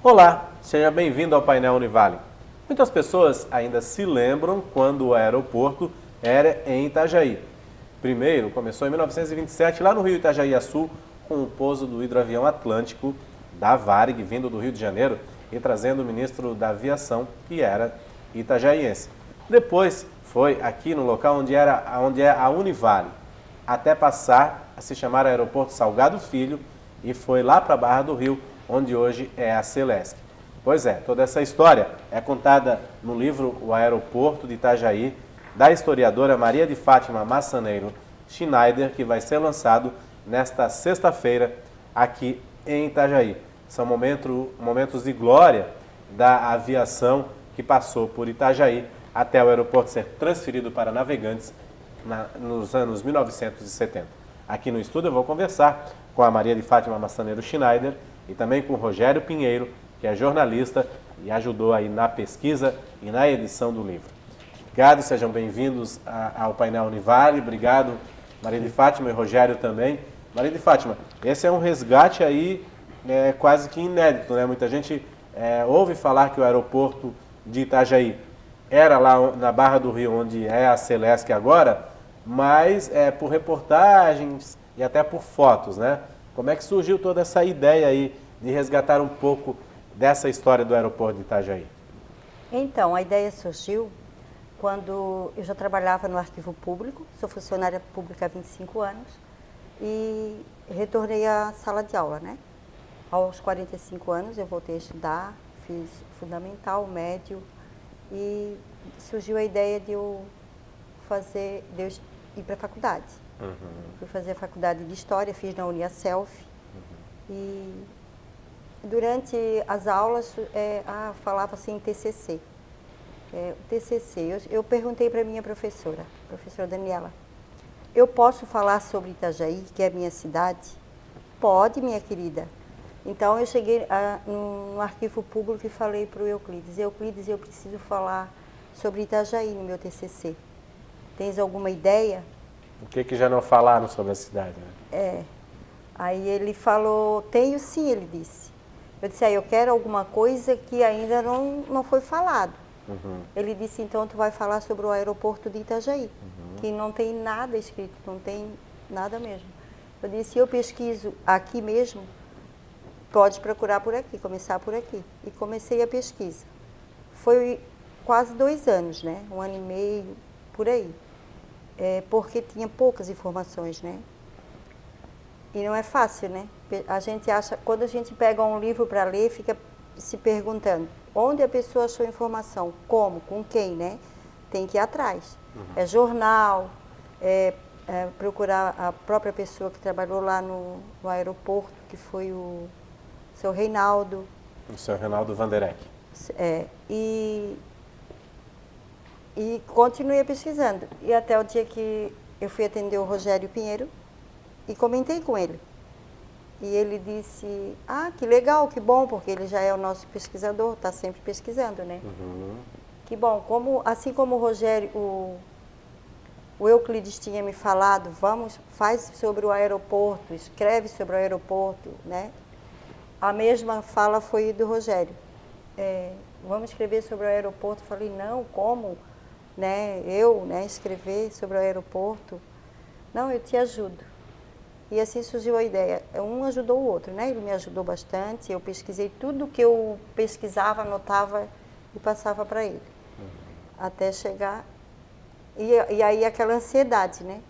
Olá, seja bem-vindo ao painel Univale. Muitas pessoas ainda se lembram quando o aeroporto era em Itajaí. Primeiro, começou em 1927, lá no Rio Itajaí-Açu, com o pouso do hidroavião Atlântico da Varig, vindo do Rio de Janeiro e trazendo o ministro da Aviação, que era itajaiense. Depois foi aqui no local onde é a Univale, até passar a se chamar Aeroporto Salgado Filho, e foi lá para a Barra do Rio, onde hoje é a Celesc. Pois é, toda essa história é contada no livro O Aeroporto de Itajaí, da historiadora Maria de Fátima Massaneiro Schneider, que vai ser lançado nesta sexta-feira aqui em Itajaí. São momentos de glória da aviação que passou por Itajaí até o aeroporto ser transferido para Navegantes nos anos 1970. Aqui no estúdio eu vou conversar com a Maria de Fátima Massaneiro Schneider e também com o Rogério Pinheiro, que é jornalista e ajudou aí na pesquisa e na edição do livro. Obrigado, sejam bem-vindos ao painel Univale. Obrigado, Maria de Fátima e Rogério também. Maria de Fátima, esse é um resgate aí quase que inédito, né? Muita gente ouve falar que o aeroporto de Itajaí era lá na Barra do Rio, onde é a Celesc agora, mas por reportagens e até por fotos, né? Como é que surgiu toda essa ideia aí de resgatar um pouco dessa história do aeroporto de Itajaí? Então, a ideia surgiu quando eu já trabalhava no arquivo público, sou funcionária pública há 25 anos e retornei à sala de aula, né? Aos 45 anos eu voltei a estudar, fiz fundamental, médio e surgiu a ideia de eu ir para a faculdade. Fui fazer a faculdade de História, fiz na Uniaselv e durante as aulas falava-se em TCC. O TCC, eu perguntei para a minha professora Daniela, eu posso falar sobre Itajaí, que é a minha cidade? Pode, minha querida. Então eu cheguei no arquivo público e falei para o Euclides, eu preciso falar sobre Itajaí no meu TCC. Tens alguma ideia? O que já não falaram sobre a cidade, né? Aí ele falou, tenho sim, ele disse. Eu disse, eu quero alguma coisa que ainda não foi falado. Ele disse, então tu vai falar sobre o aeroporto de Itajaí, que não tem nada escrito, não tem nada mesmo. Eu disse, eu pesquiso aqui mesmo, pode procurar por aqui, começar por aqui. E comecei a pesquisa. Foi quase 2 anos, né? 1 ano e meio, por aí. Porque tinha poucas informações, né? E não é fácil, né? A gente acha, quando a gente pega um livro para ler, fica se perguntando onde a pessoa achou informação, como, com quem, né? Tem que ir atrás. É jornal, procurar a própria pessoa que trabalhou lá no aeroporto, que foi o seu Reinaldo. O seu Reinaldo Vanderek. E continuei pesquisando. E até o dia que eu fui atender o Rogério Pinheiro e comentei com ele. E ele disse, que legal, que bom, porque ele já é o nosso pesquisador, está sempre pesquisando, né? Que bom, assim como o Rogério, o Euclides tinha me falado, faz sobre o aeroporto, escreve sobre o aeroporto, né? A mesma fala foi do Rogério. Vamos escrever sobre o aeroporto. Eu falei, não, como? Escrever sobre o aeroporto. Não, eu te ajudo. E assim surgiu a ideia. Um ajudou o outro, né? Ele me ajudou bastante. Eu pesquisei tudo que eu pesquisava, anotava e passava para ele. Até chegar... E aí aquela ansiedade, né?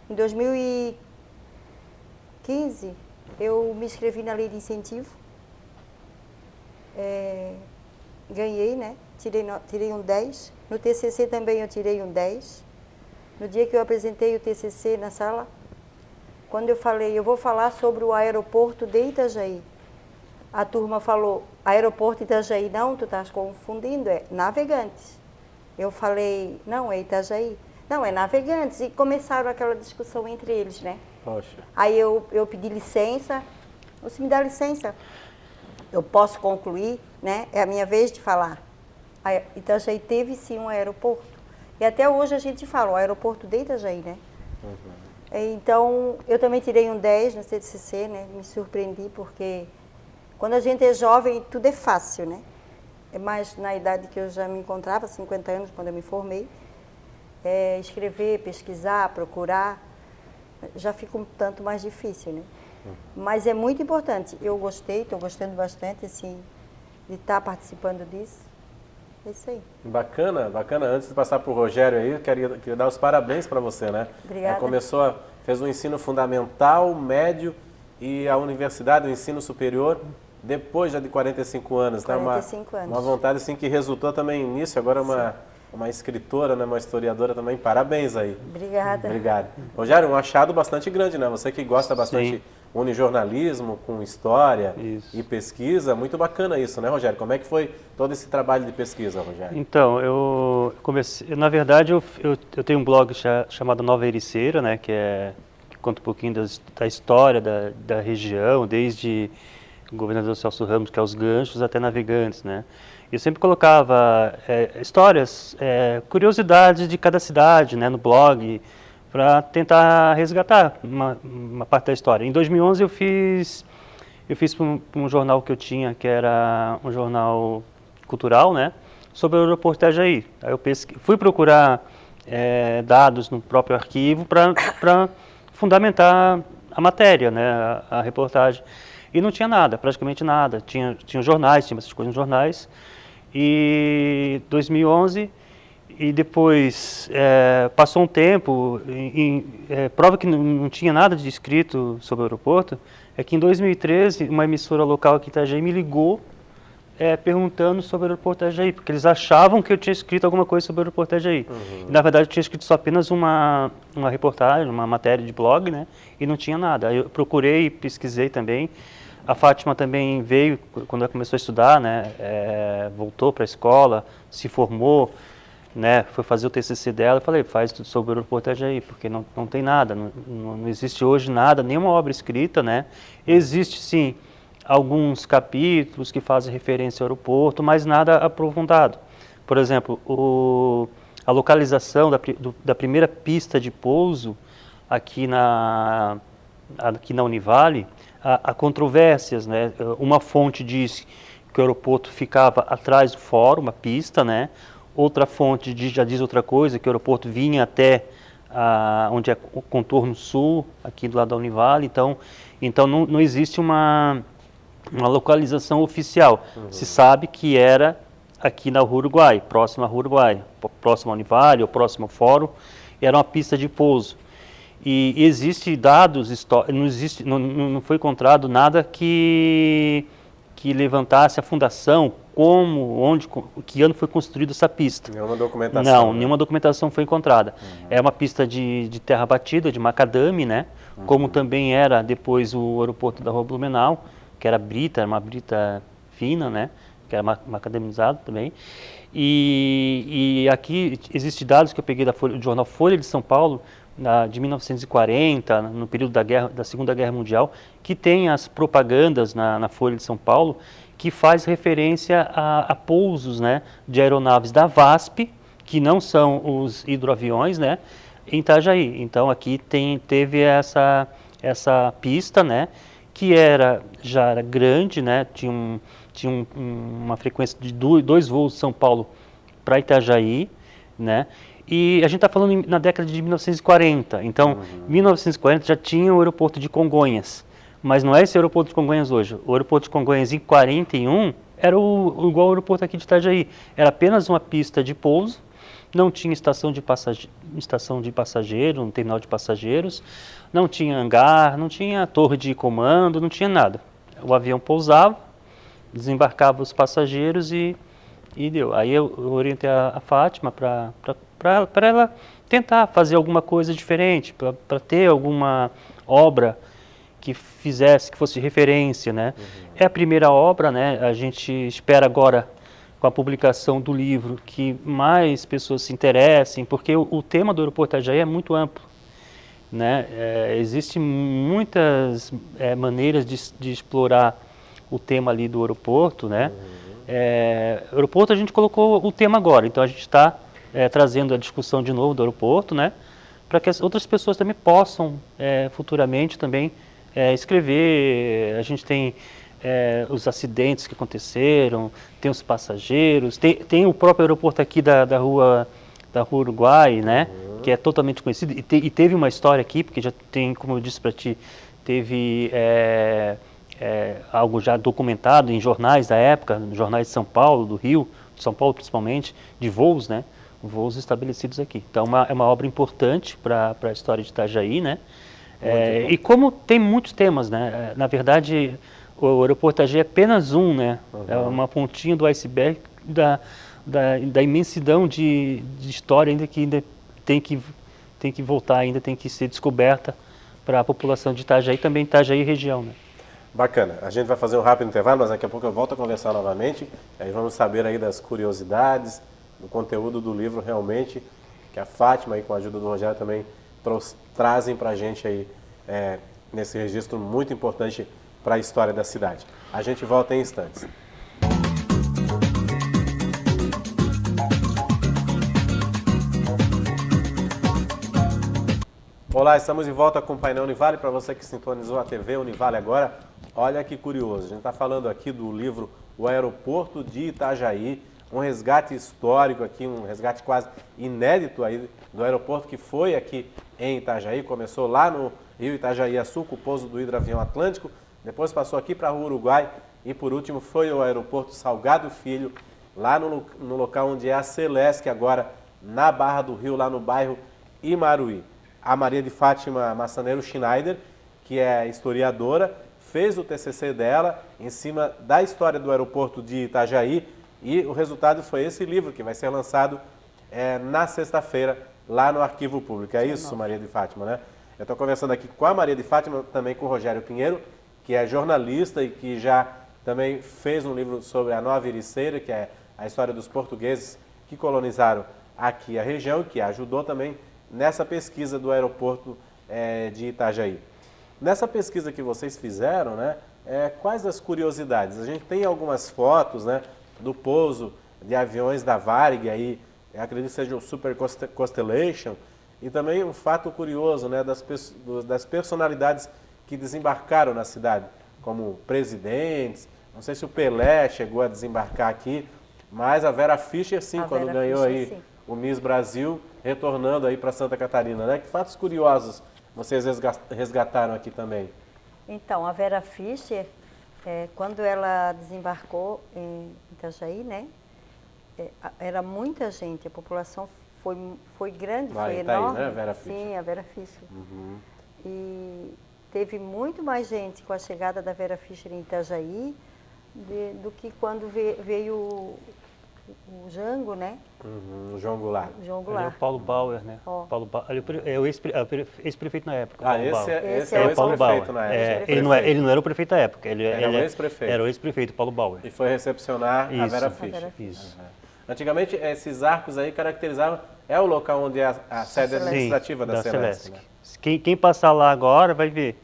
Em 2015, eu me inscrevi na lei de incentivo. Ganhei, né? Tirei um 10. No TCC também eu tirei um 10. No dia que eu apresentei o TCC na sala, quando eu falei, eu vou falar sobre o aeroporto de Itajaí, a turma falou, aeroporto de Itajaí, não, tu estás confundindo, é Navegantes. Eu falei, não, é Itajaí. Não, é Navegantes. E começaram aquela discussão entre eles, né? Poxa. Aí eu pedi licença, você me dá licença, eu posso concluir, né? É a minha vez de falar. A Itajaí teve sim um aeroporto. E até hoje a gente fala, o aeroporto de Itajaí, né? Então, eu também tirei um 10 no CTCC, né? Me surpreendi porque Quando a gente é jovem, tudo é fácil, né? É mais na idade que eu já me encontrava, 50 anos, quando eu me formei. Escrever, pesquisar, procurar, já fica um tanto mais difícil, né? Mas é muito importante. Eu gostei, estou gostando bastante, assim, de estar participando disso. É isso aí. Bacana, bacana. Antes de passar para o Rogério aí, eu queria dar os parabéns para você, né? Obrigada. Fez um ensino fundamental, médio e a universidade, o ensino superior, depois já de 45 anos. 45 anos. Uma vontade assim que resultou também nisso, agora uma escritora, né, uma historiadora também. Parabéns aí. Obrigada. Obrigado. Rogério, um achado bastante grande, né? Você que gosta bastante, une jornalismo com história e pesquisa. Muito bacana isso, né, Rogério? Como é que foi todo esse trabalho de pesquisa, Rogério? Então, eu comecei, na verdade, eu tenho um blog chamado Nova Ericeira, né, que conta um pouquinho da história da região, desde o governador Celso Ramos, que é os Ganchos, até Navegantes, né? Eu sempre colocava histórias, curiosidades de cada cidade, né, no blog, para tentar resgatar uma parte da história. Em 2011 eu fiz para um jornal que eu tinha, que era um jornal cultural, né, sobre o aeroporto Itajaí. Aí eu fui procurar dados no próprio arquivo para fundamentar a matéria, né, a reportagem. E não tinha nada, praticamente nada. Tinha jornais, tinha essas coisas nos jornais. E 2011, e depois passou um tempo, prova que não tinha nada de escrito sobre o aeroporto, é que em 2013 uma emissora local aqui em Itajaí me ligou perguntando sobre o aeroporto Itajaí, porque eles achavam que eu tinha escrito alguma coisa sobre o aeroporto Itajaí. E, na verdade eu tinha escrito só apenas uma reportagem, uma matéria de blog, né, e não tinha nada. Aí eu procurei e pesquisei também. A Fátima também veio, quando ela começou a estudar, né, voltou para a escola, se formou, né, foi fazer o TCC dela. Eu falei, faz tudo sobre o aeroporto Itajaí, porque não tem nada, não existe hoje nada, nenhuma obra escrita, né. Existe, sim, alguns capítulos que fazem referência ao aeroporto, mas nada aprofundado. Por exemplo, a localização da primeira pista de pouso aqui na Univale, há controvérsias, né? Uma fonte diz que o aeroporto ficava atrás do fórum, uma pista, né? Outra fonte já diz outra coisa, que o aeroporto vinha até onde é o contorno sul, aqui do lado da Univale. Então não existe uma localização oficial. Se sabe que era aqui na Rua Uruguai, próxima à Rua Uruguai, próximo à Univale ou próximo ao fórum, era uma pista de pouso. E existe dados históricos, não foi encontrado nada que levantasse a fundação, que ano foi construída essa pista. Nenhuma documentação. Não, nenhuma documentação foi encontrada. É uma pista de terra batida, de macadame, né? Como também era depois o aeroporto da Rua Blumenau, que era uma brita fina, né? Que era macadamizado também. E aqui existem dados que eu peguei do jornal Folha de São Paulo, de 1940, no período da Segunda Guerra Mundial, que tem as propagandas na Folha de São Paulo, que faz referência a pousos, né, de aeronaves da VASP, que não são os hidroaviões, né, em Itajaí. Então aqui teve essa pista, né, que já era grande, né, tinha uma frequência de dois voos de São Paulo para Itajaí, né. E a gente está falando na década de 1940, então, 1940 já tinha o aeroporto de Congonhas, mas não é esse aeroporto de Congonhas hoje. O aeroporto de Congonhas em 41 era igual ao aeroporto aqui de Itajaí, era apenas uma pista de pouso, não tinha estação de passageiro, um terminal de passageiros, não tinha hangar, não tinha torre de comando, não tinha nada. O avião pousava, desembarcava os passageiros e deu. Aí eu orientei a Fátima para ela tentar fazer alguma coisa diferente, para ter alguma obra que fosse referência, né? É a primeira obra, né? A gente espera agora, com a publicação do livro, que mais pessoas se interessem, porque o tema do aeroporto Itajaí é muito amplo, né? Existem muitas maneiras de explorar o tema ali do aeroporto, né? Aeroporto a gente colocou o tema agora, então a gente está trazendo a discussão de novo do aeroporto, né, para que as outras pessoas também possam futuramente também escrever. A gente tem os acidentes que aconteceram, tem os passageiros, tem o próprio aeroporto aqui da rua Uruguai, né? Que é totalmente conhecido e teve uma história aqui, porque já tem, como eu disse para ti, teve algo já documentado em jornais da época, nos jornais de São Paulo, do Rio, de São Paulo principalmente, de voos, né? Voos estabelecidos aqui. Então é uma obra importante para a história de Itajaí, né? E como tem muitos temas, né? Na verdade, o aeroporto Itajaí é apenas um, né? É uma pontinha do iceberg da imensidão de história ainda que ainda tem que voltar, ainda tem que ser descoberta para a população de Itajaí, também Itajaí região, né? Bacana. A gente vai fazer um rápido intervalo, mas daqui a pouco eu volto a conversar novamente. Aí vamos saber aí das curiosidades, do conteúdo do livro realmente, que a Fátima aí com a ajuda do Rogério também trazem para a gente aí nesse registro muito importante para a história da cidade. A gente volta em instantes. Olá, estamos de volta com o Painel Univale. Para você que sintonizou a TV Univale agora, olha que curioso. A gente está falando aqui do livro O Aeroporto de Itajaí, um resgate histórico aqui, um resgate quase inédito aí do aeroporto que foi aqui em Itajaí. Começou lá no Rio Itajaí-Açu, com o pouso do hidroavião Atlântico, depois passou aqui para a Rua Uruguai e por último foi o aeroporto Salgado Filho, lá no local onde é a Celesc agora, na Barra do Rio, lá no bairro Imaruí. A Maria de Fátima Massaneiro Schneider, que é historiadora, fez o TCC dela em cima da história do aeroporto de Itajaí e o resultado foi esse livro que vai ser lançado na sexta-feira lá no Arquivo Público. É isso, Maria de Fátima, né? Eu estou conversando aqui com a Maria de Fátima, também com o Rogério Pinheiro, que é jornalista e que já também fez um livro sobre a Nova Ericeira, que é a história dos portugueses que colonizaram aqui a região, que ajudou também nessa pesquisa do aeroporto de Itajaí. Nessa pesquisa que vocês fizeram, né, quais as curiosidades? A gente tem algumas fotos, né, do pouso de aviões da Varig, aí, acredito que seja o Super Constellation, e também um fato curioso, né, das personalidades que desembarcaram na cidade, como presidentes. Não sei se o Pelé chegou a desembarcar aqui, mas a Vera Fischer, sim, quando ganhou aí sim, o Miss Brasil, retornando aí para Santa Catarina, né? Que fatos curiosos vocês resgataram aqui também? Então, a Vera Fischer, quando ela desembarcou em Itajaí, né? Era muita gente, a população foi grande, foi enorme. Né, Vera Fischer? Sim, a Vera Fischer. E teve muito mais gente com a chegada da Vera Fischer em Itajaí do que quando veio o Jango, né? O João Goulart. João Goulart. Ele é o Paulo Bauer, né? Paulo Bauer, é o ex-prefeito na época. Esse é o ex-prefeito na época. Ele não era o prefeito da época. Ele era o ex-prefeito. Era o ex-prefeito, Paulo Bauer. E foi recepcionar a Vera Fischer. Isso. Antigamente, esses arcos aí caracterizavam, é o local onde é a sede administrativa da Celesc. Né? Quem passar lá agora vai ver,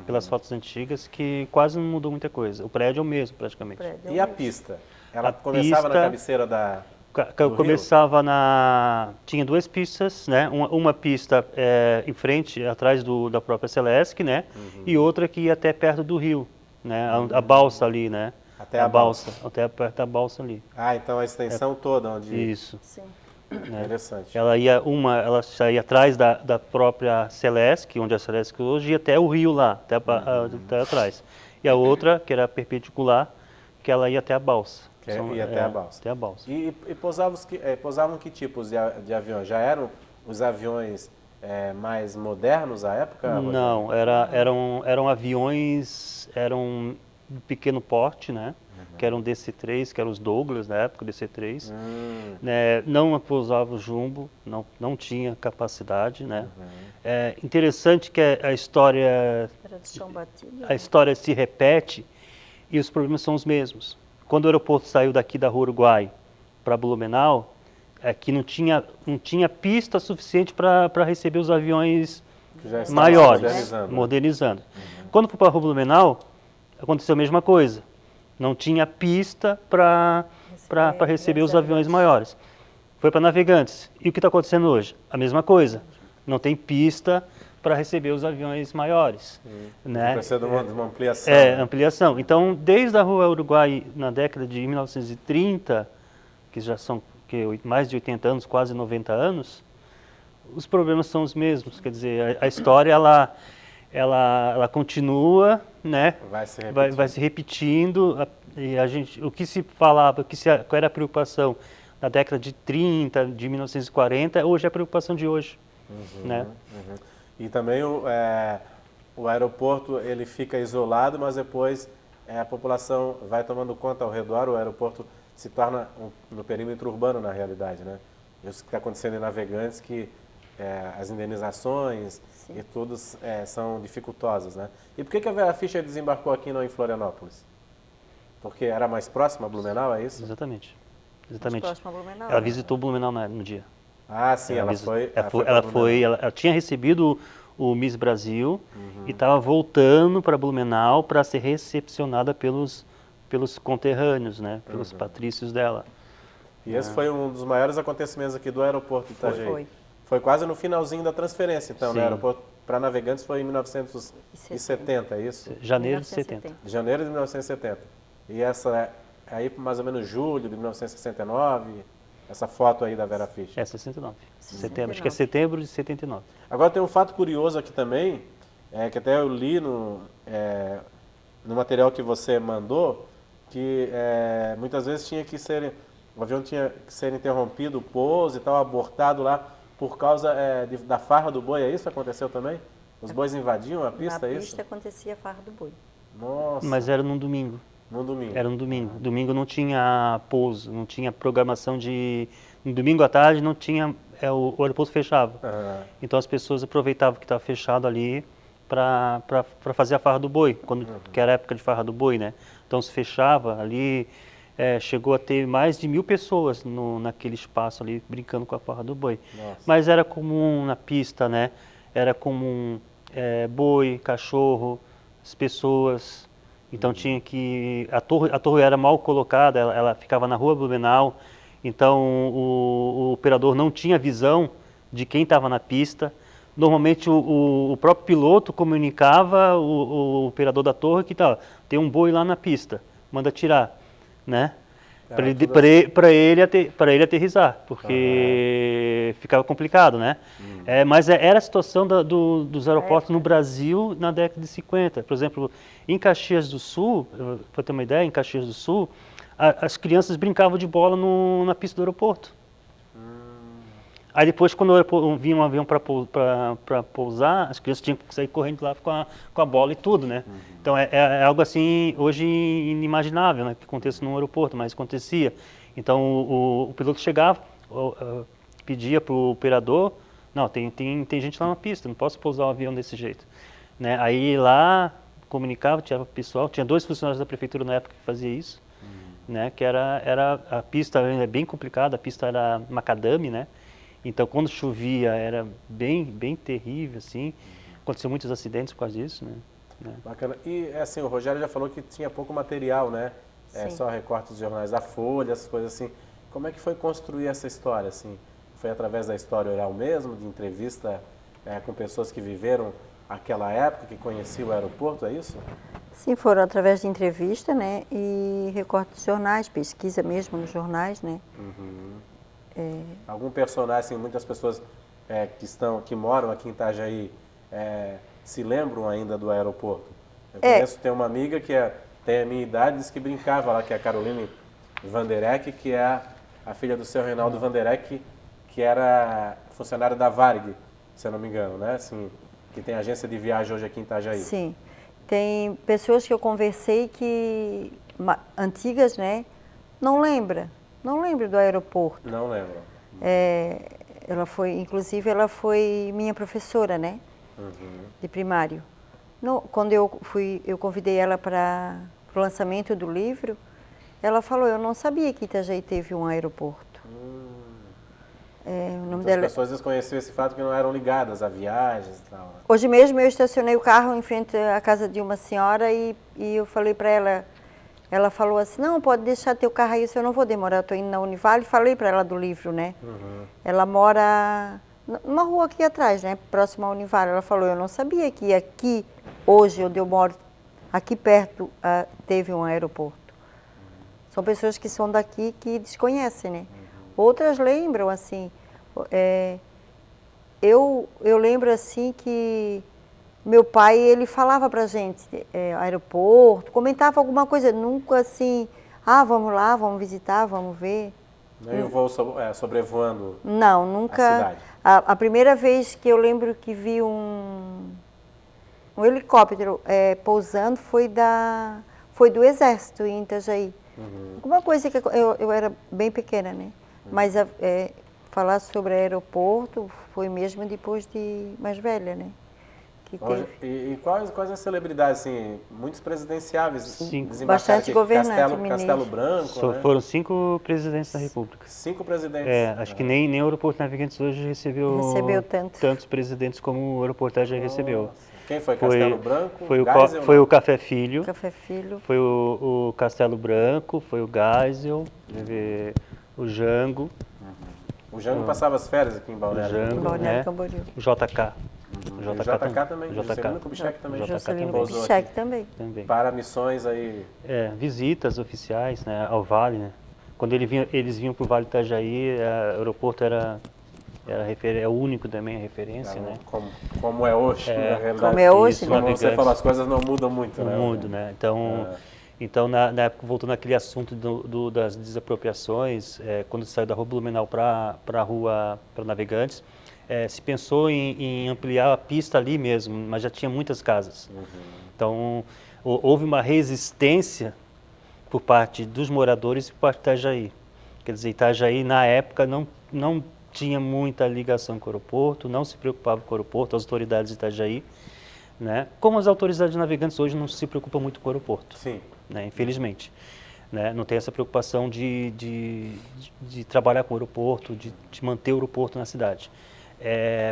pelas fotos antigas, que quase não mudou muita coisa. O prédio é o mesmo, praticamente. E a pista? Ela começava na cabeceira da... Começava tinha duas pistas, né? Uma pista em frente, atrás da própria Celesc, né? E outra que ia até perto do rio, né? A balsa ali, né? Até a balsa. Até perto da balsa ali. Então a extensão toda onde... Isso. Sim. Né? Interessante. Ela saía atrás da própria Celesc, onde a Celesc hoje, ia até o rio lá, até atrás. E a outra, que era perpendicular, que ela ia até a balsa. Ia até a balsa. Até a balsa. E pousavam que tipos de aviões? Já eram os aviões mais modernos à época? Não, eram aviões, eram de pequeno porte, né? Que eram DC-3, que eram os Douglas na época, DC-3. Não pousava o jumbo, não tinha capacidade, né? É interessante que a história se repete e os problemas são os mesmos. Quando o aeroporto saiu daqui da Rua Uruguai para Blumenau, aqui não tinha pista suficiente para receber os aviões maiores, modernizando. Quando foi para a Rua Blumenau, aconteceu a mesma coisa. Não tinha pista para receber os aviões maiores. Foi para Navegantes. E o que está acontecendo hoje? A mesma coisa. Não tem pista para receber os aviões maiores. Né? Precisa de uma ampliação. Ampliação. Então, desde a Rua Uruguai, na década de 1930, que já são mais de 80 anos, quase 90 anos, os problemas são os mesmos. Quer dizer, a história ela continua, né? Vai se repetindo. E o que se falava, qual era a preocupação na década de 30, de 1940, hoje é a preocupação de hoje. Né? E também o aeroporto ele fica isolado, mas depois a população vai tomando conta ao redor, o aeroporto se torna no perímetro urbano na realidade, né? Isso que está acontecendo em Navegantes, que as indenizações e todos são dificultosas, né? E por que a Vera Fischer desembarcou aqui não em Florianópolis? Porque era mais próxima a Blumenau, é isso? Exatamente. Mais próxima a Blumenau. Ela visitou Blumenau no dia. Ah, sim, ela tinha recebido o Miss Brasil e estava voltando para Blumenau para ser recepcionada pelos conterrâneos, né? Pelos patrícios dela. E esse foi um dos maiores acontecimentos aqui do aeroporto de Itajaí. Foi quase no finalzinho da transferência, então, né? O aeroporto para Navegantes foi em 1970, é isso? Janeiro de 70. Janeiro de 1970. E essa aí mais ou menos julho de 1969... Essa foto aí da Vera Fischer. 69. Setembro, acho que é setembro de 79. Agora tem um fato curioso aqui também, que até eu li no material que você mandou, que muitas vezes o avião tinha que ser interrompido, o pouso e tal, abortado lá, por causa da farra do boi. É isso que aconteceu também? Os bois invadiam a pista, é isso? Na pista acontecia a farra do boi. Nossa. Mas era num domingo. No domingo. Era um domingo. Domingo não tinha pouso, não tinha programação de... No domingo à tarde não tinha... O aeroporto fechava. Então as pessoas aproveitavam que estava fechado ali para fazer a farra do boi, que era a época de farra do boi, né? Então se fechava ali, chegou a ter mais de 1000 pessoas naquele espaço ali, brincando com a farra do boi. Nossa. Mas era comum na pista, né? Era comum boi, cachorro, as pessoas... Então tinha que... A torre era mal colocada, ela ficava na Rua Blumenau, então o operador não tinha visão de quem estava na pista. Normalmente o próprio piloto comunicava o operador da torre que tem um boi lá na pista, manda tirar, né? Para ele aterrissar, porque ficava complicado, né? Mas era a situação dos aeroportos no Brasil na década de 50. Por exemplo, em Caxias do Sul, para ter uma ideia, em Caxias do Sul, as crianças brincavam de bola na pista do aeroporto. Aí depois, quando vinha um avião para pousar, as crianças tinham que sair correndo lá com a bola e tudo, né? Então é algo assim, hoje inimaginável, né, que aconteça num aeroporto, mas acontecia. Então o piloto chegava, pedia para o operador, não, tem gente lá na pista, não posso pousar o avião desse jeito. Né? Aí lá comunicava, tinha pessoal, tinha 2 funcionários da prefeitura na época que fazia isso, né? Que era a pista bem complicada, a pista era macadame, né? Então, quando chovia, era bem terrível, assim. Aconteceu muitos acidentes por causa disso, né? Bacana. E, assim, o Rogério já falou que tinha pouco material, né? Só recortes dos jornais da Folha, essas coisas assim. Como é que foi construir essa história, assim? Foi através da história oral mesmo, de entrevista com pessoas que viveram aquela época, que conheciam o aeroporto, é isso? Sim, foram através de entrevista, né? E recortes de jornais, pesquisa mesmo nos jornais, né? Algum personagem, assim, muitas pessoas que moram aqui em Itajaí se lembram ainda do aeroporto? Eu conheço, tem uma amiga que tem a minha idade, diz que brincava lá, que é a Caroline Vanderek, que é a filha do seu Reinaldo Vanderek, que era funcionária da Varig, se eu não me engano, né? Assim, que tem agência de viagem hoje aqui em Itajaí. Sim. Tem pessoas que eu conversei antigas, né? Não lembra do aeroporto. Não lembro. Inclusive ela foi minha professora, né? De primário. Quando eu convidei ela para o lançamento do livro, ela falou, eu não sabia que Itajaí teve um aeroporto. O nome dela... As pessoas desconheciam esse fato que não eram ligadas a viagens e tal. Hoje mesmo eu estacionei o carro em frente à casa de uma senhora e eu falei para ela falou assim, não, pode deixar teu carro aí, eu não vou demorar, eu estou indo na Univale. Falei para ela do livro, né? Ela mora numa rua aqui atrás, né? Próximo ao Univale. Ela falou, eu não sabia que aqui, hoje, onde eu moro, aqui perto, teve um aeroporto. São pessoas que são daqui que desconhecem, né? Outras lembram, assim. Eu lembro, assim, que meu pai, ele falava pra gente, aeroporto, comentava alguma coisa, nunca assim, vamos lá, vamos visitar, vamos ver. Nem o voo sobrevoando Não, nunca. a cidade. A primeira vez que eu lembro que vi um helicóptero pousando foi do Exército em Itajaí. Alguma coisa que eu era bem pequena, né? Mas falar sobre aeroporto foi mesmo depois de mais velha, né? Que E quais as celebridades, assim, muitos presidenciáveis desembarcaram bastante aqui? governante, Castelo Branco, né? Foram 5 presidentes da República. 5 presidentes. Acho que nem o Aeroporto Navegantes hoje recebeu tantos presidentes como o Aeroporto já recebeu. Quem foi? Castelo Branco? Foi o Café Filho. Café Filho. Foi o Castelo Branco, foi o Geisel, o Jango. O Jango passava as férias aqui em Balneário. O Jango, Balneário né? Camboriú. O JK. O JK também. Juscelino Kubitschek também. Juscelino Kubitschek também. Para missões aí. Visitas oficiais, né, ao Vale, né? Quando eles vinham para o Vale do Itajaí, o aeroporto era o único também a referência, né? Como é hoje, na realidade. Como é hoje, como você falou, as coisas não mudam muito, né? Não mudam, né? Então, na época, voltando naquele assunto das desapropriações, quando saiu da Rua Blumenau para Navegantes, se pensou em ampliar a pista ali mesmo, mas já tinha muitas casas. Então, houve uma resistência por parte dos moradores e por parte de Itajaí. Quer dizer, Itajaí, na época, não tinha muita ligação com o aeroporto, não se preocupava com o aeroporto, as autoridades de Itajaí, né? Como as autoridades de Navegantes hoje não se preocupam muito com o aeroporto, Sim. né? Infelizmente. Né? Não tem essa preocupação de trabalhar com o aeroporto, de manter o aeroporto na cidade.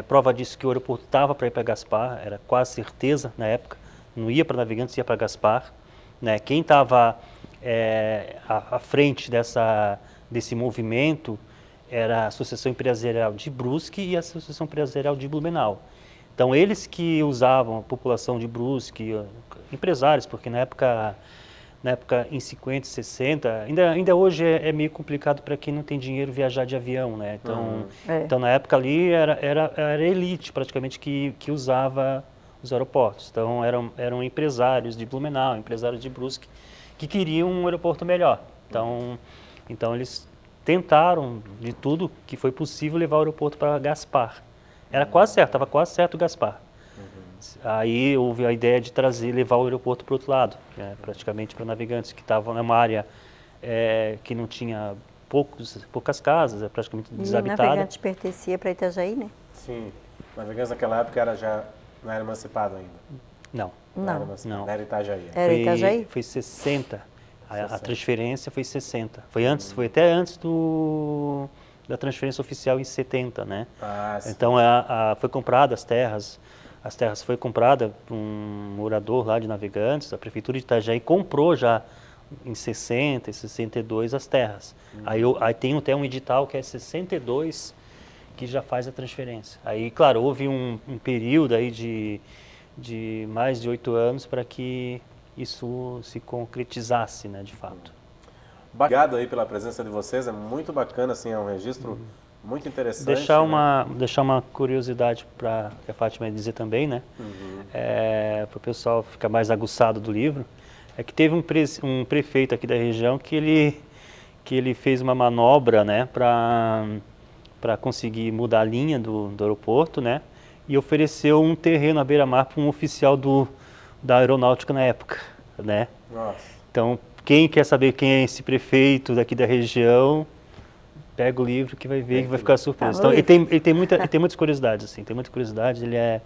Prova disso que o aeroporto estava para ir para Gaspar, era quase certeza na época, não ia para Navegantes, ia para Gaspar. Né? Quem estava à frente desse movimento era a Associação Empresarial de Brusque e a Associação Empresarial de Blumenau. Então, eles que usavam a população de Brusque, empresários, porque na época em 50, 60, ainda hoje é meio complicado para quem não tem dinheiro viajar de avião, né? Então na época ali era elite praticamente que usava os aeroportos. Então eram empresários de Blumenau, empresários de Brusque, que queriam um aeroporto melhor. Então eles tentaram de tudo que foi possível levar o aeroporto para Gaspar. Estava quase certo Gaspar. Aí houve a ideia de levar o aeroporto para o outro lado, praticamente para Navegantes, que estavam numa área que não tinha poucas casas, praticamente desabitada. E Navegantes pertencia para Itajaí, né? Sim. Navegantes naquela época não era emancipado ainda? Não. Não. Era Itajaí. Era Itajaí? Foi 60. A transferência foi 60. Foi até antes da transferência oficial em 70, né? Sim. Então foi comprada as terras foi comprada por um morador lá de Navegantes, a prefeitura de Itajaí comprou já em 60 e 62 as terras. Aí tem até um edital que é 62 que já faz a transferência. Aí, claro, houve um período aí de mais de 8 anos para que isso se concretizasse, né, de fato. Obrigado aí pela presença de vocês, é muito bacana, assim, é um registro muito interessante. Deixar uma curiosidade para a Fátima dizer também, né? Para o pessoal ficar mais aguçado do livro, é que teve um prefeito aqui da região que ele fez uma manobra, né, para conseguir mudar a linha do aeroporto, né? E ofereceu um terreno à beira-mar para um oficial da aeronáutica na época, né? Nossa. Então, quem quer saber quem é esse prefeito daqui da região, pega o livro que vai ver, que vai ficar surpreso. Então, ele tem muitas curiosidades, assim, tem muita curiosidade, ele é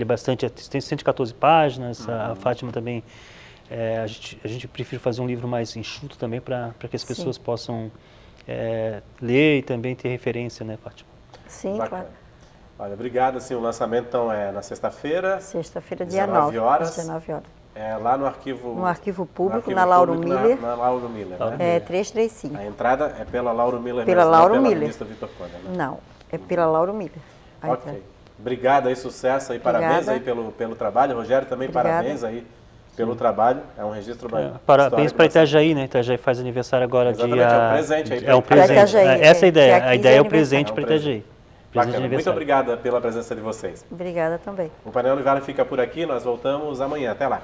bastante, tem 114 páginas, a Fátima também, a gente prefere fazer um livro mais enxuto também para que as pessoas possam ler e também ter referência, né, Fátima? Sim, bacana. Claro. Olha, obrigado, assim, o lançamento então é na sexta-feira. Sexta-feira, dia 9 horas. 19 horas. Lá no arquivo... No arquivo público, na Lauro Miller. Na Lauro Miller, né? 335. A entrada é pela Lauro Miller Pela mesmo, Lauro não pela Miller. ministra Vitor Cunha, né? Não, é pela Lauro Miller. Ok. Obrigado aí, sucesso aí, Obrigada. parabéns aí pelo trabalho. Rogério, também Obrigada. parabéns aí pelo trabalho. É um registro Parabéns histórico para da Itajaí, né? Itajaí faz aniversário agora Exatamente, dia... é um presente aí É um pra presente. Itajaí, Essa é a dia ideia. 15 A ideia é o aniversário. presente É um para presente. Itajaí. Presente de Bacana. Muito aniversário. obrigado pela presença de vocês. Obrigada também. O Painel Univale fica por aqui. Nós voltamos amanhã. Até lá.